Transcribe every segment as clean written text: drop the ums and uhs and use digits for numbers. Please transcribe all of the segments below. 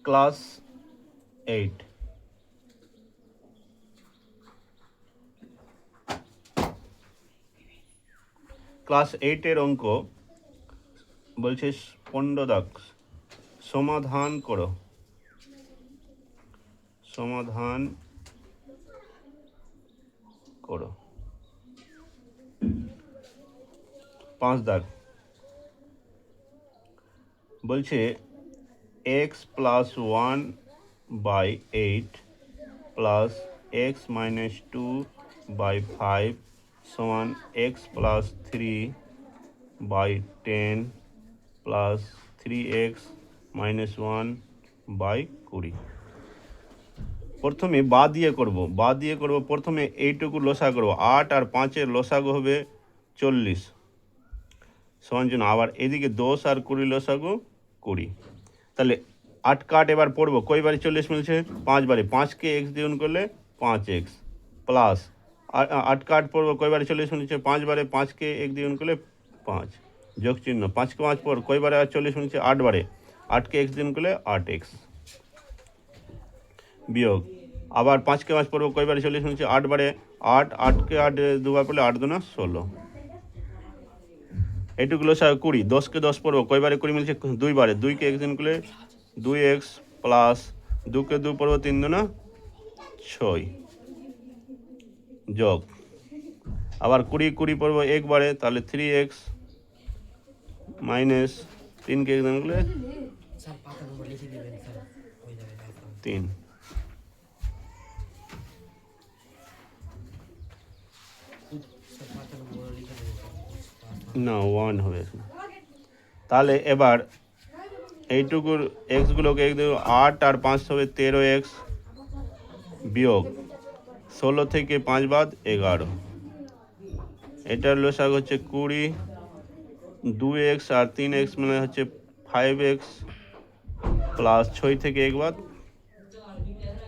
Class 8 class 8-এর অঙ্ক বলছে 15 দাগ সমাধান করো। সমাধান করো 5 দাগ বলছে x plus 1 by 8 plus x minus 2 by 5 সমান x plus 3 by 10 plus 3x minus 1 by 20। প্রথমে বা দিয়ে করব। প্রথমে এইটুকু লসাগু করব, 8 আর 5-এর লসাগু হবে 40 সমান জন্য আবার এদিকে 10 আর 20 লসাগু 20। তাহলে 8 কাট এবার পড়বো, কয়বারে 40 মিলছে? 5 বারে। 5কে x দিয়ে গুণ করলে 5x প্লাস 8 কাট পড়বো, কয়বারে 40 মিলছে? 5 বারে। 5কে x দিয়ে গুণ করলে 5 যোগ চিহ্ন। 5কে 5 পর কয়বারে আর 40 মিলছে? 8 বারে। 8কে x দিয়ে গুণ করলে 8x বিয়োগ আবার 5কে 5 পড়বো, কয়বারে 40 মিলছে? 8 বারে। 8কে 8 দুবার পড়লে 8 দুনা 16। এইটুকু লসাগু 20। 10কে 10 পড়বো, কয়বারে 20 মিলছে? 2 বারে। 2কে x দিন করলে 2x প্লাস 2কে 2 পড়বো, 3 দুনা 6 যোগ আবার 20 পড়বো 1 বারে, তাহলে 3x মাইনাস 3কে x দিন করলে 3 না 1 হবে। তাহলে এবার এইটুকুর এক্সগুলোকে 8 আর 5 হবে 13x বিয়োগ 16 থেকে 5 বাদ 11। এটার লসাগু হচ্ছে 20, 2x আর 3x মানে হচ্ছে 5x প্লাস 6 থেকে 1 বাদ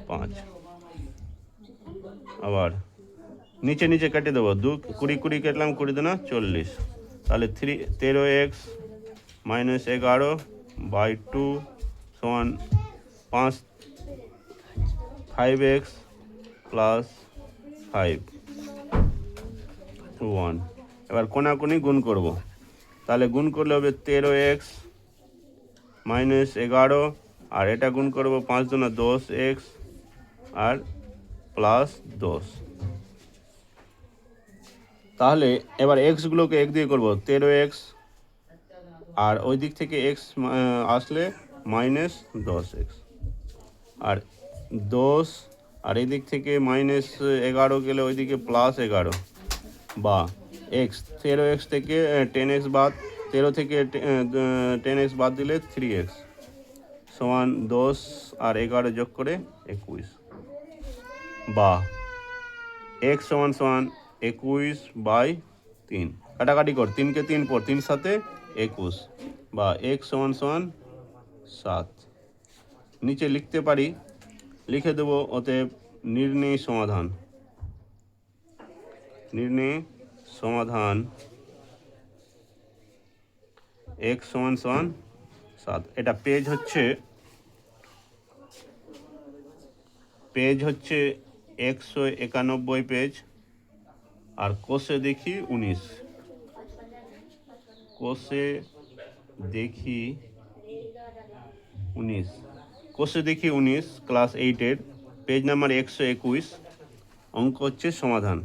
5। আবার নিচে নিচে কেটে দেবো, 20 কাটলাম, 20 দুনা 40। তাহলে 13x মাইনাস 11 বাই 2 সমান 5x প্লাস 5 1। এবার কোনাকুনি গুণ করব, তাহলে গুণ করলে হবে 13x মাইনাস 11 আর এটা গুণ করব 5 দুনা 10x আর প্লাস 10। তাহলে এবার এক্সগুলোকে 1 দিয়ে করবো, 13x আর ওই দিক থেকে x আসলে মাইনাস 10x আর 10 আর এই দিক থেকে মাইনাস 11 গেলে ওইদিকে প্লাস 11 বা x 13x থেকে 10x বাদ, 13 থেকে 10x বাদ দিলে 3x সমান 10 আর 11 যোগ করে 21 বা x সমান 21/3। কাটাকাটি কর, 3কে 3 পর, 3 সাথে 21 বা x সমান 7। নিচে লিখতে পারি, লিখে দেবো অতএব নির্ণয় সমাধান। নির্ণয় সমাধান x সমান 7। এটা পেজ হচ্ছে 191 পেজ। আর কোষে দেখি 19, কোষে দেখি 19 ক্লাস 8-এর পেজ নাম্বার 121। অঙ্ক হচ্ছে সমাধান।